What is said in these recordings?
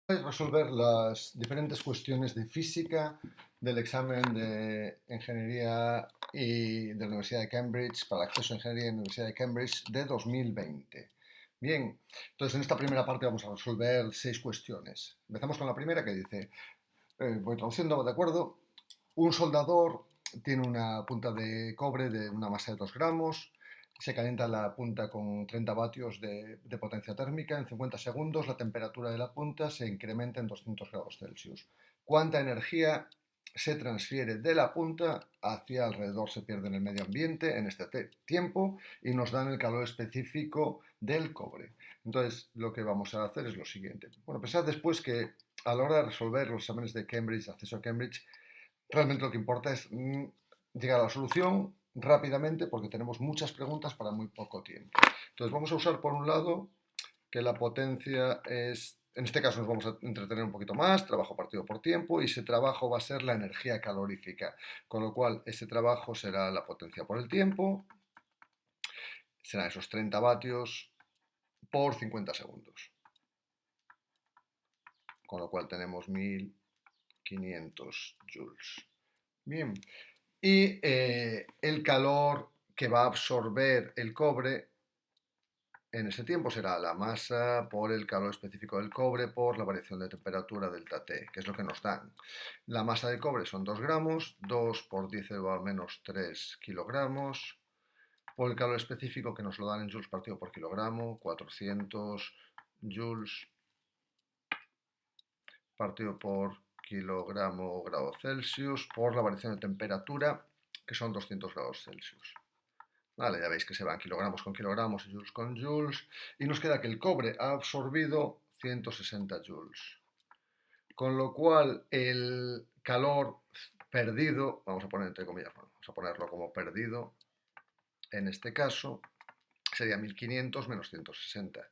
Resolver las diferentes cuestiones de física del examen de ingeniería y de la Universidad de Cambridge para acceso a ingeniería en la Universidad de Cambridge de 2020. Bien, entonces en esta primera parte vamos a resolver 6 cuestiones. Empezamos con la primera que dice, voy traduciendo, ¿de acuerdo? Un soldador tiene una punta de cobre de una masa de 2 gramos, se calienta la punta con 30 vatios de potencia térmica. En 50 segundos la temperatura de la punta se incrementa en 200 grados Celsius. ¿Cuánta energía se transfiere de la punta hacia alrededor, se pierde en el medio ambiente en este tiempo y nos dan el calor específico del cobre? Entonces, lo que vamos a hacer es lo siguiente. Bueno, pensad después que a la hora de resolver los exámenes de Cambridge, acceso a Cambridge, realmente lo que importa es llegar a la solución rápidamente porque tenemos muchas preguntas para muy poco tiempo. Entonces vamos a usar por un lado que la potencia es, en este caso nos vamos a entretener un poquito más, trabajo partido por tiempo, y ese trabajo va a ser la energía calorífica, con lo cual ese trabajo será la potencia por el tiempo, serán esos 30 vatios por 50 segundos, con lo cual tenemos 1500 joules. Bien, y el calor que va a absorber el cobre en ese tiempo será la masa por el calor específico del cobre por la variación de temperatura delta T, que es lo que nos dan. La masa de cobre son 2 gramos, 2 por 10 elevado a menos 3 kilogramos, por el calor específico que nos lo dan en joules partido por kilogramo, 400 joules partido por kilogramo grado Celsius, por la variación de temperatura, que son 200 grados Celsius. Vale, ya veis que se van kilogramos con kilogramos y joules con joules. Y nos queda que el cobre ha absorbido 160 joules. Con lo cual el calor perdido, vamos a poner entre comillas, bueno, vamos a ponerlo como perdido, en este caso sería 1500 menos 160.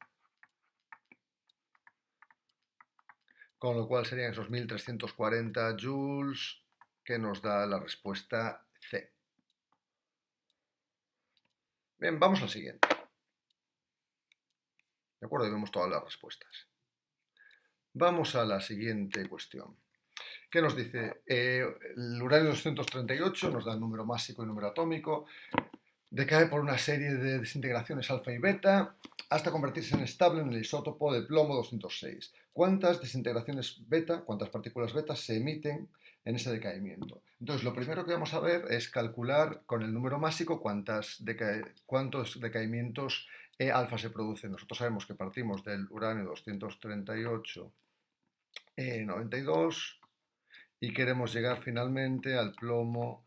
Con lo cual serían esos 1340 joules que nos da la respuesta C. Bien, vamos al siguiente. ¿De acuerdo? Y vemos todas las respuestas. Vamos a la siguiente cuestión. ¿Qué nos dice? El uranio 238 nos da el número másico y número atómico, decae por una serie de desintegraciones alfa y beta hasta convertirse en estable en el isótopo de plomo 206. ¿Cuántas desintegraciones beta, cuántas partículas beta se emiten en ese decaimiento? Entonces, lo primero que vamos a ver es calcular con el número másico cuántos decaimientos alfa se producen. Nosotros sabemos que partimos del uranio 238 92 y queremos llegar finalmente al plomo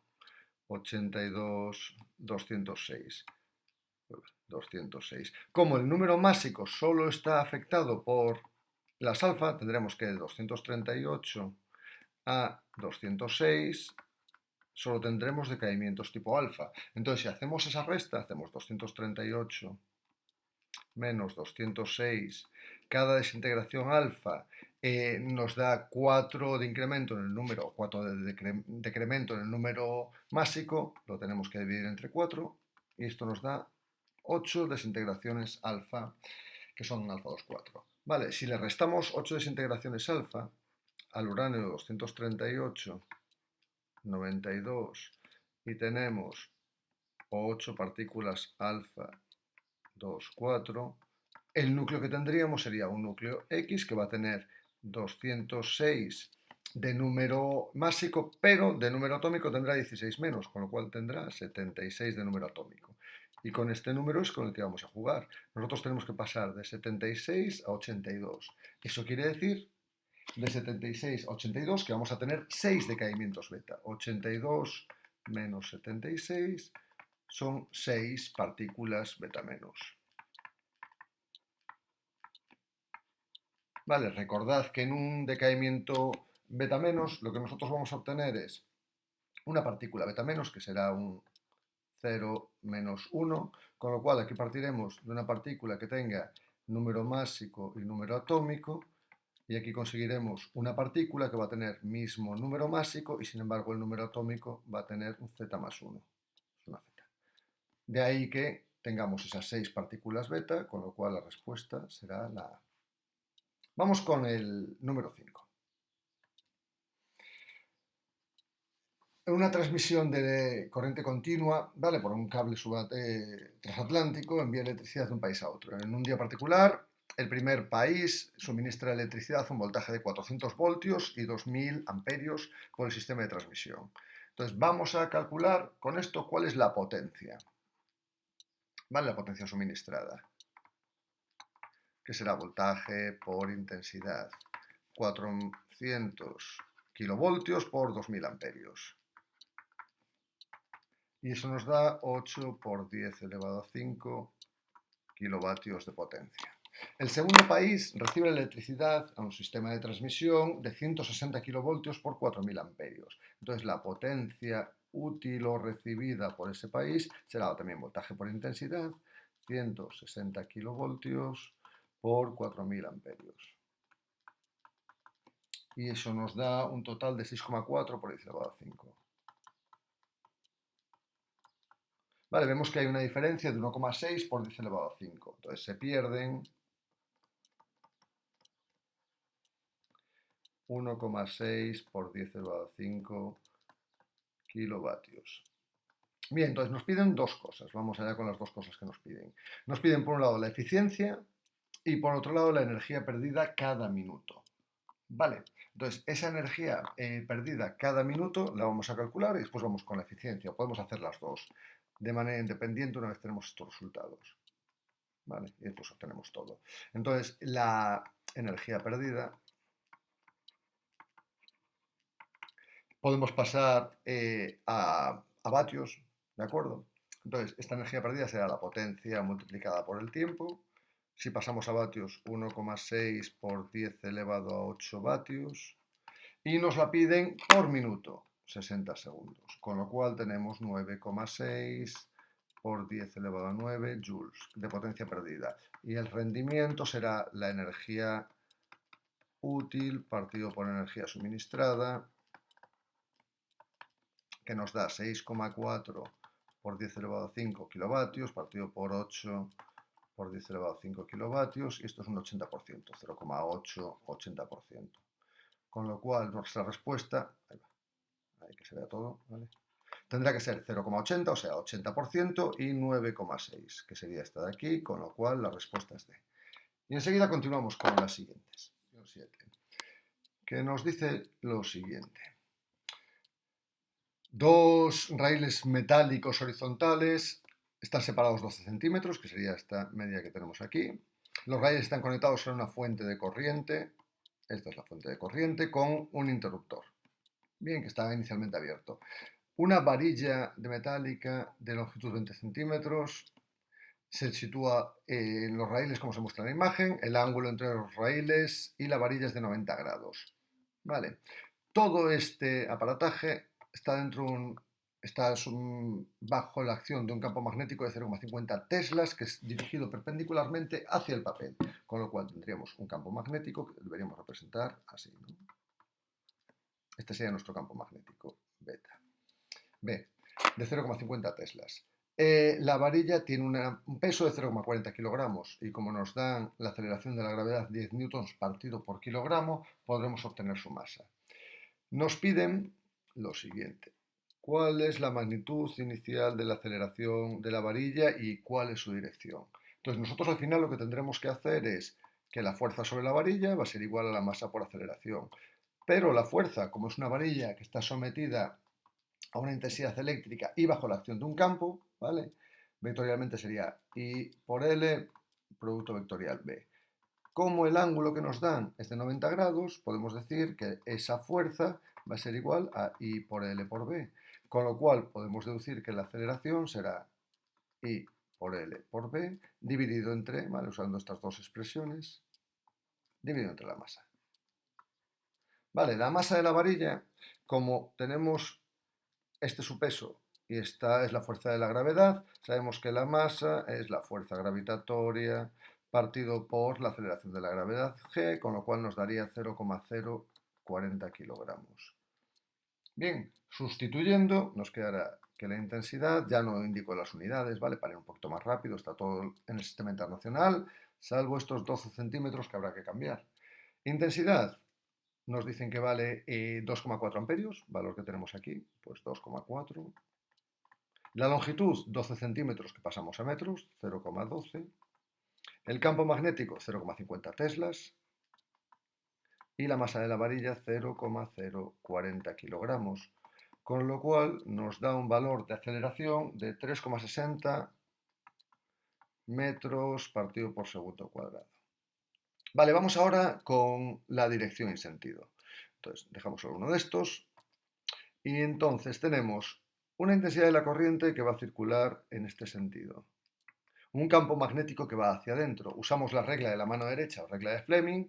82 206. 206. Como el número másico solo está afectado por las alfa, tendremos que de 238 a 206 solo tendremos decaimientos tipo alfa. Entonces, si hacemos esa resta, hacemos 238 menos 206, cada desintegración alfa nos da 4 de incremento en el número, 4 de decremento en el número másico, lo tenemos que dividir entre 4 y esto nos da 8 desintegraciones alfa, que son alfa 24. Vale, si le restamos 8 desintegraciones alfa al uranio 238, 92 y tenemos 8 partículas alfa 2, 4, el núcleo que tendríamos sería un núcleo X que va a tener 206 de número másico, pero de número atómico tendrá 16 menos, con lo cual tendrá 76 de número atómico. Y con este número es con el que vamos a jugar. Nosotros tenemos que pasar de 76 a 82. Eso quiere decir de 76 a 82 que vamos a tener 6 decaimientos beta. 82 menos 76 son 6 partículas beta menos. Vale, recordad que en un decaimiento beta menos lo que nosotros vamos a obtener es una partícula beta menos, que será un 0 menos 1, con lo cual aquí partiremos de una partícula que tenga número másico y número atómico, y aquí conseguiremos una partícula que va a tener mismo número másico y sin embargo el número atómico va a tener un z más 1. Es una z. De ahí que tengamos esas 6 partículas beta, con lo cual la respuesta será la A. Vamos con el número 5. Una transmisión de corriente continua, ¿vale? Por un cable transatlántico envía electricidad de un país a otro. En un día particular, el primer país suministra electricidad a un voltaje de 400 voltios y 2000 amperios por el sistema de transmisión. Entonces, vamos a calcular con esto cuál es la potencia. ¿Vale? La potencia suministrada, que será voltaje por intensidad. 400 kilovoltios por 2000 amperios. Y eso nos da 8 por 10 elevado a 5 kilovatios de potencia. El segundo país recibe electricidad a un sistema de transmisión de 160 kilovoltios por 4000 amperios. Entonces la potencia útil o recibida por ese país será también voltaje por intensidad, 160 kilovoltios por 4000 amperios. Y eso nos da un total de 6,4 por 10 elevado a 5. Vale, vemos que hay una diferencia de 1,6 por 10 elevado a 5. Entonces se pierden 1,6 por 10 elevado a 5 kilovatios. Bien, entonces nos piden dos cosas. Vamos allá con las dos cosas que nos piden. Nos piden por un lado la eficiencia y por otro lado la energía perdida cada minuto. Vale, entonces esa energía perdida cada minuto la vamos a calcular y después vamos con la eficiencia. Podemos hacer las dos de manera independiente una vez tenemos estos resultados. Vale, y después obtenemos todo. Entonces la energía perdida podemos pasar a vatios, ¿de acuerdo? Entonces, esta energía perdida será la potencia multiplicada por el tiempo. Si pasamos a vatios, 1,6 por 10 elevado a 8 vatios. Y nos la piden por minuto, 60 segundos. Con lo cual tenemos 9,6 por 10 elevado a 9 joules de potencia perdida. Y el rendimiento será la energía útil partido por energía suministrada, que nos da 6,4 por 10 elevado a 5 kilovatios, partido por 8 por 10 elevado a 5 kilovatios, y esto es un 80%, 0,8, 80%. Con lo cual nuestra respuesta, ahí que se vea todo, ¿vale? Tendrá que ser 0,80, o sea, 80%, y 9,6, que sería esta de aquí, con lo cual la respuesta es D. Y enseguida continuamos con las siguientes, que nos dice lo siguiente. Dos raíles metálicos horizontales están separados 12 centímetros, que sería esta media que tenemos aquí. Los raíles están conectados a una fuente de corriente, esta es la fuente de corriente, con un interruptor, bien, que estaba inicialmente abierto. Una varilla de metálica de longitud 20 centímetros se sitúa en los raíles como se muestra en la imagen, el ángulo entre los raíles y la varilla es de 90 grados. Vale. Todo este aparataje está bajo la acción de un campo magnético de 0,50 teslas que es dirigido perpendicularmente hacia el papel, con lo cual tendríamos un campo magnético que deberíamos representar así, ¿no? Este sería nuestro campo magnético, beta. B, de 0,50 teslas. La varilla tiene un peso de 0,40 kilogramos y como nos dan la aceleración de la gravedad 10 newtons partido por kilogramo, podremos obtener su masa. Nos piden lo siguiente. ¿Cuál es la magnitud inicial de la aceleración de la varilla y cuál es su dirección? Entonces nosotros al final lo que tendremos que hacer es que la fuerza sobre la varilla va a ser igual a la masa por aceleración. Pero la fuerza, como es una varilla que está sometida a una intensidad eléctrica y bajo la acción de un campo, ¿vale? Vectorialmente sería I por L, producto vectorial B. Como el ángulo que nos dan es de 90 grados, podemos decir que esa fuerza va a ser igual a I por L por B. Con lo cual podemos deducir que la aceleración será I por L por B dividido entre, ¿vale? Usando estas dos expresiones, dividido entre la masa. Vale, la masa de la varilla, como tenemos este es su peso y esta es la fuerza de la gravedad, sabemos que la masa es la fuerza gravitatoria partido por la aceleración de la gravedad g, con lo cual nos daría 0,040 kilogramos. Bien, sustituyendo nos quedará que la intensidad, ya no indico las unidades, ¿vale? Para ir un poquito más rápido, está todo en el sistema internacional, salvo estos 12 centímetros que habrá que cambiar. Intensidad, nos dicen que vale 2,4 amperios, valor que tenemos aquí, pues 2,4. La longitud, 12 centímetros, que pasamos a metros, 0,12. El campo magnético, 0,50 teslas. Y la masa de la varilla, 0,040 kilogramos. Con lo cual nos da un valor de aceleración de 3,60 metros partido por segundo cuadrado. Vale, vamos ahora con la dirección y sentido. Entonces, dejamos solo uno de estos. Y entonces tenemos una intensidad de la corriente que va a circular en este sentido. Un campo magnético que va hacia adentro. Usamos la regla de la mano derecha o regla de Fleming,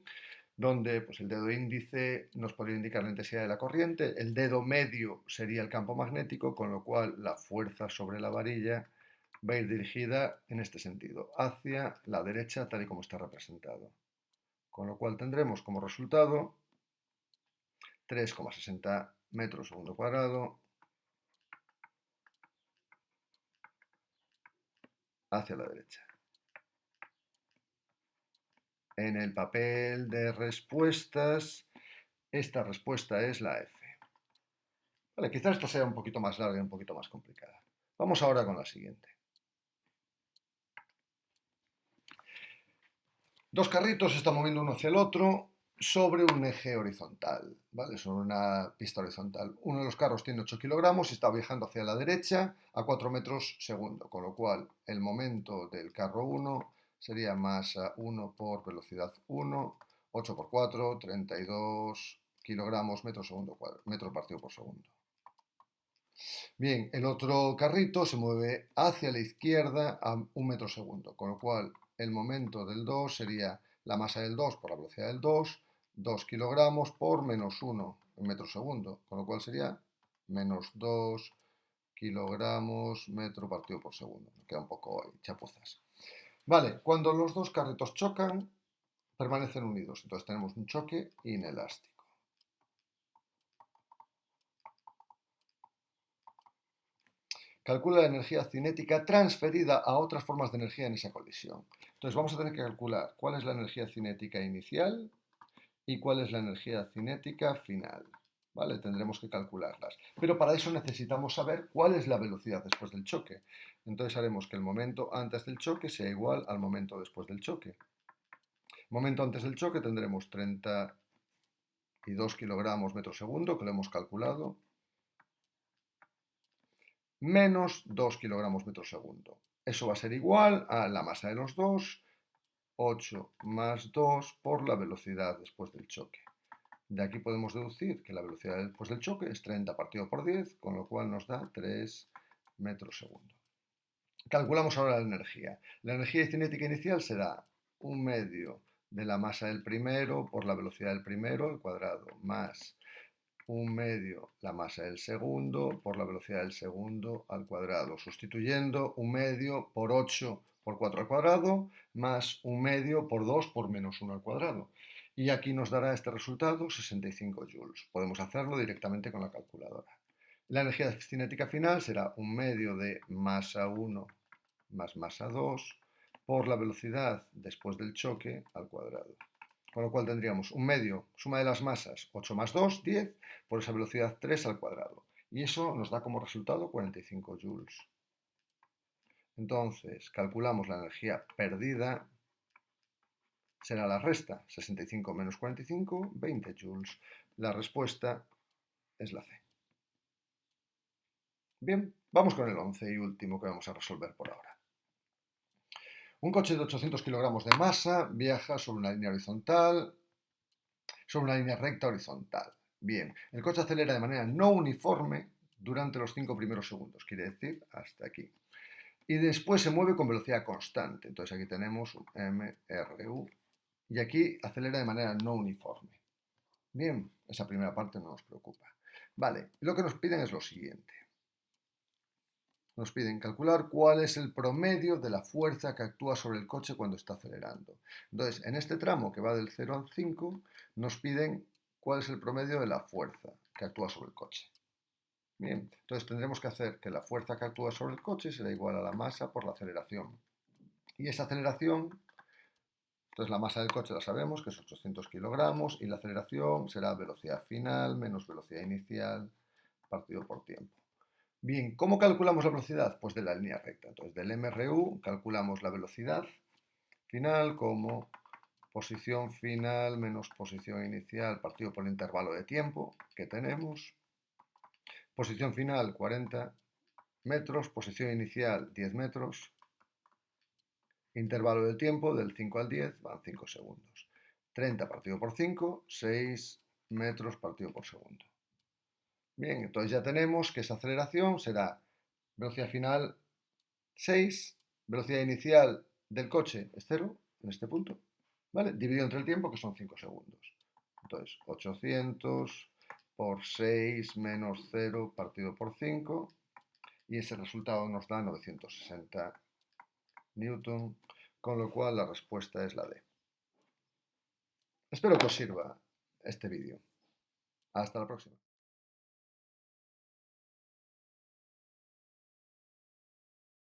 donde pues, el dedo índice nos podría indicar la intensidad de la corriente, el dedo medio sería el campo magnético, con lo cual la fuerza sobre la varilla va a ir dirigida en este sentido, hacia la derecha tal y como está representado. Con lo cual tendremos como resultado 3,60 metros segundo cuadrado hacia la derecha. En el papel de respuestas, esta respuesta es la F. Vale, quizás esta sea un poquito más larga y un poquito más complicada. Vamos ahora con la siguiente. Dos carritos se están moviendo uno hacia el otro sobre un eje horizontal, ¿vale? Sobre una pista horizontal. Uno de los carros tiene 8 kilogramos y está viajando hacia la derecha a 4 metros segundo, con lo cual el momento del carro 1 sería masa 1 por velocidad 1, 8 por 4, 32 kilogramos metro partido por segundo. Bien, el otro carrito se mueve hacia la izquierda a 1 metro segundo, con lo cual el momento del 2 sería la masa del 2 por la velocidad del 2 kilogramos por menos 1 en metro segundo, con lo cual sería menos 2 kilogramos metro partido por segundo. Me queda un poco ahí, chapuzas. Vale, cuando los dos carritos chocan, permanecen unidos, entonces tenemos un choque inelástico. Calcula la energía cinética transferida a otras formas de energía en esa colisión. Entonces vamos a tener que calcular cuál es la energía cinética inicial y cuál es la energía cinética final. ¿Vale? Tendremos que calcularlas. Pero para eso necesitamos saber cuál es la velocidad después del choque. Entonces haremos que el momento antes del choque sea igual al momento después del choque. Momento antes del choque tendremos 32 kilogramos metro segundo, que lo hemos calculado, menos 2 kilogramos metro segundo. Eso va a ser igual a la masa de los dos, 8 más 2 por la velocidad después del choque. De aquí podemos deducir que la velocidad después del choque es 30 partido por 10, con lo cual nos da 3 metros segundo. Calculamos ahora la energía. La energía cinética inicial será 1/2 de la masa del primero por la velocidad del primero al cuadrado, más 1/2 la masa del segundo por la velocidad del segundo al cuadrado, sustituyendo 1/2 por 8 por 4 al cuadrado, más 1/2 por 2 por menos 1 al cuadrado. Y aquí nos dará este resultado 65 joules. Podemos hacerlo directamente con la calculadora. La energía cinética final será 1/2 de masa 1 más masa 2 por la velocidad después del choque al cuadrado. Con lo cual tendríamos 1/2, suma de las masas, 8 más 2, 10, por esa velocidad 3 al cuadrado. Y eso nos da como resultado 45 joules. Entonces, calculamos la energía perdida, será la resta, 65 menos 45, 20 joules. La respuesta es la C. Bien, vamos con el 11 y último que vamos a resolver por ahora. Un coche de 800 kilogramos de masa viaja sobre una línea horizontal, sobre una línea recta horizontal. Bien, el coche acelera de manera no uniforme durante los 5 primeros segundos, quiere decir hasta aquí. Y después se mueve con velocidad constante. Entonces aquí tenemos un MRU y aquí acelera de manera no uniforme. Bien, esa primera parte no nos preocupa. Vale, lo que nos piden es lo siguiente. Nos piden calcular cuál es el promedio de la fuerza que actúa sobre el coche cuando está acelerando. Entonces, en este tramo que va del 0 al 5, nos piden cuál es el promedio de la fuerza que actúa sobre el coche. Bien, entonces tendremos que hacer que la fuerza que actúa sobre el coche será igual a la masa por la aceleración. Y esa aceleración Entonces la masa del coche la sabemos, que es 800 kilogramos, y la aceleración será velocidad final menos velocidad inicial partido por tiempo. Bien, ¿cómo calculamos la velocidad? Pues de la línea recta. Entonces del MRU calculamos la velocidad final como posición final menos posición inicial partido por el intervalo de tiempo que tenemos. Posición final 40 metros, posición inicial 10 metros, intervalo de tiempo del 5 al 10 van 5 segundos. 30 partido por 5, 6 metros partido por segundo. Bien, entonces ya tenemos que esa aceleración será velocidad final 6, velocidad inicial del coche es 0, en este punto, ¿vale? Dividido entre el tiempo, que son 5 segundos. Entonces, 800 por 6 menos 0 partido por 5, y ese resultado nos da 960 newton, con lo cual la respuesta es la D. Espero que os sirva este vídeo. Hasta la próxima.